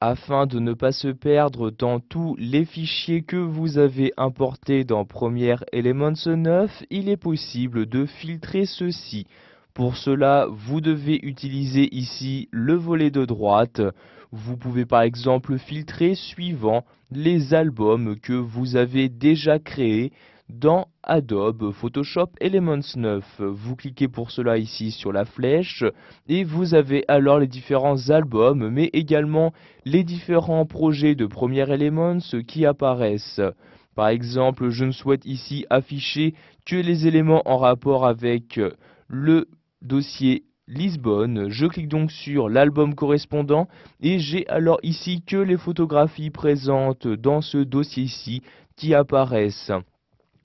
Afin de ne pas se perdre dans tous les fichiers que vous avez importés dans Premiere Elements 9, il est possible de filtrer ceci. Pour cela, vous devez utiliser ici le volet de droite. Vous pouvez par exemple filtrer suivant les albums que vous avez déjà créés dans Adobe Photoshop Elements 9. Vous cliquez pour cela ici sur la flèche et vous avez alors les différents albums mais également les différents projets de Premiere Elements qui apparaissent. Par exemple, je ne souhaite ici afficher que les éléments en rapport avec le dossier Lisbonne. Je clique donc sur l'album correspondant et j'ai alors ici que les photographies présentes dans ce dossier-ci qui apparaissent.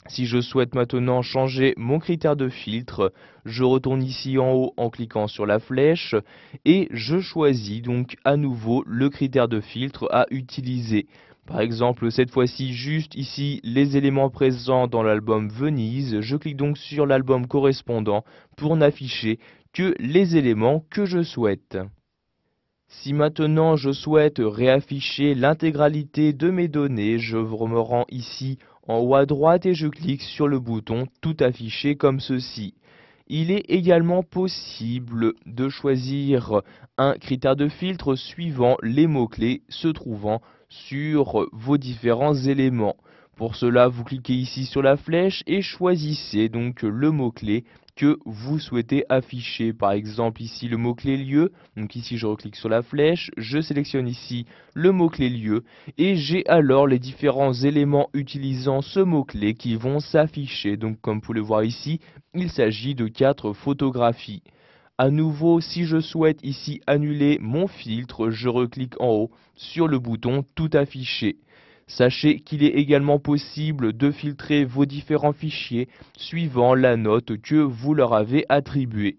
Si je souhaite maintenant changer mon critère de filtre, je retourne ici en haut en cliquant sur la flèche et je choisis donc à nouveau le critère de filtre à utiliser. Par exemple, cette fois-ci, juste ici, les éléments présents dans l'album Venise. Je clique donc sur l'album correspondant pour n'afficher que les éléments que je souhaite. Si maintenant je souhaite réafficher l'intégralité de mes données, je me rends ici en haut à droite et je clique sur le bouton Tout afficher comme ceci. Il est également possible de choisir un critère de filtre suivant les mots-clés se trouvant sur vos différents éléments. Pour cela, vous cliquez ici sur la flèche et choisissez donc le mot-clé que vous souhaitez afficher. Par exemple ici le mot-clé lieu, donc ici je reclique sur la flèche, je sélectionne ici le mot-clé lieu et j'ai alors les différents éléments utilisant ce mot-clé qui vont s'afficher. Donc comme vous pouvez le voir ici, il s'agit de 4 photographies. À nouveau, si je souhaite ici annuler mon filtre, je reclique en haut sur le bouton Tout afficher. Sachez qu'il est également possible de filtrer vos différents fichiers suivant la note que vous leur avez attribuée.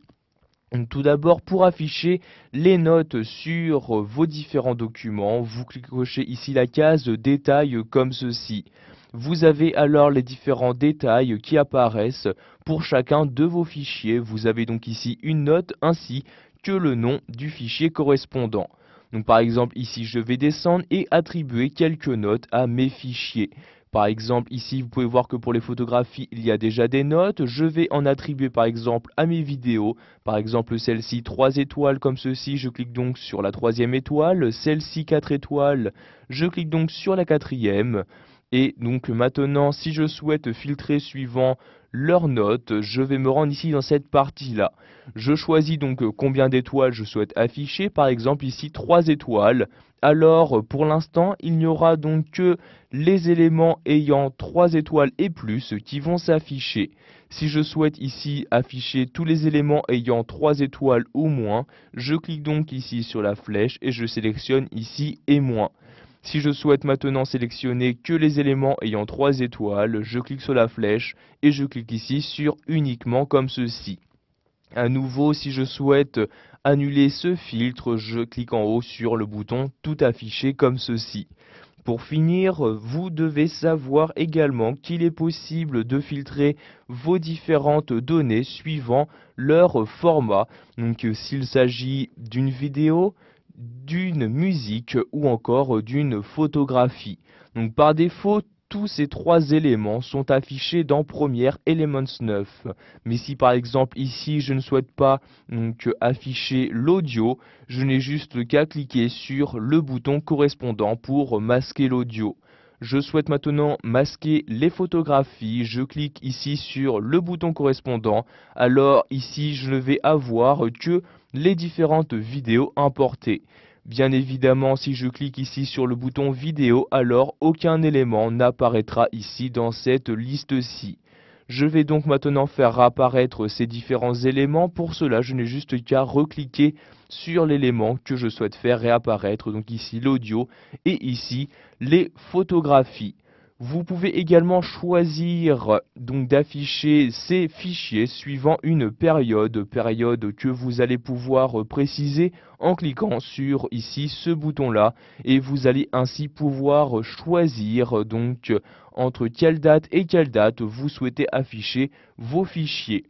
Tout d'abord, pour afficher les notes sur vos différents documents, vous cochez ici la case détails comme ceci. Vous avez alors les différents détails qui apparaissent pour chacun de vos fichiers. Vous avez donc ici une note ainsi que le nom du fichier correspondant. Donc par exemple ici je vais descendre et attribuer quelques notes à mes fichiers. Par exemple ici vous pouvez voir que pour les photographies il y a déjà des notes. Je vais en attribuer par exemple à mes vidéos. Par exemple celle-ci 3 étoiles comme ceci, je clique donc sur la 3e étoile. Celle-ci 4 étoiles, je clique donc sur la 4e. Et donc maintenant, si je souhaite filtrer suivant leurs notes, je vais me rendre ici dans cette partie-là. Je choisis donc combien d'étoiles je souhaite afficher, par exemple ici 3 étoiles. Alors pour l'instant, il n'y aura donc que les éléments ayant 3 étoiles et plus qui vont s'afficher. Si je souhaite ici afficher tous les éléments ayant 3 étoiles ou moins, je clique donc ici sur la flèche et je sélectionne ici et moins. Si je souhaite maintenant sélectionner que les éléments ayant 3 étoiles, je clique sur la flèche et je clique ici sur uniquement comme ceci. À nouveau, si je souhaite annuler ce filtre, je clique en haut sur le bouton Tout afficher comme ceci. Pour finir, vous devez savoir également qu'il est possible de filtrer vos différentes données suivant leur format. Donc s'il s'agit d'une vidéo, d'une musique ou encore d'une photographie. Donc par défaut, tous ces 3 éléments sont affichés dans Premiere Elements 9. Mais si par exemple ici je ne souhaite pas donc, afficher l'audio, je n'ai juste qu'à cliquer sur le bouton correspondant pour masquer l'audio. Je souhaite maintenant masquer les photographies, je clique ici sur le bouton correspondant, alors ici je ne vais avoir que les différentes vidéos importées. Bien évidemment, si je clique ici sur le bouton vidéo, alors aucun élément n'apparaîtra ici dans cette liste-ci. Je vais donc maintenant faire apparaître ces différents éléments. Pour cela, je n'ai juste qu'à recliquer sur l'élément que je souhaite faire réapparaître. Donc ici l'audio et ici les photographies. Vous pouvez également choisir donc d'afficher ces fichiers suivant une période que vous allez pouvoir préciser en cliquant sur ici ce bouton-là et vous allez ainsi pouvoir choisir donc entre quelle date et quelle date vous souhaitez afficher vos fichiers.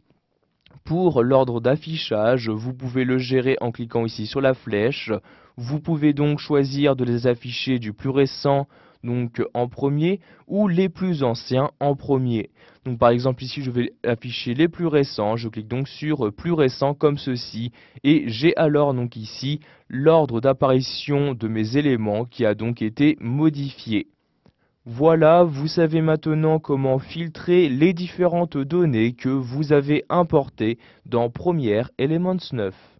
Pour l'ordre d'affichage, vous pouvez le gérer en cliquant ici sur la flèche. Vous pouvez donc choisir de les afficher du plus récent donc en premier ou les plus anciens en premier. Donc par exemple ici je vais afficher les plus récents, je clique donc sur plus récent comme ceci et j'ai alors donc ici l'ordre d'apparition de mes éléments qui a donc été modifié. Voilà, vous savez maintenant comment filtrer les différentes données que vous avez importées dans Premiere Elements 9.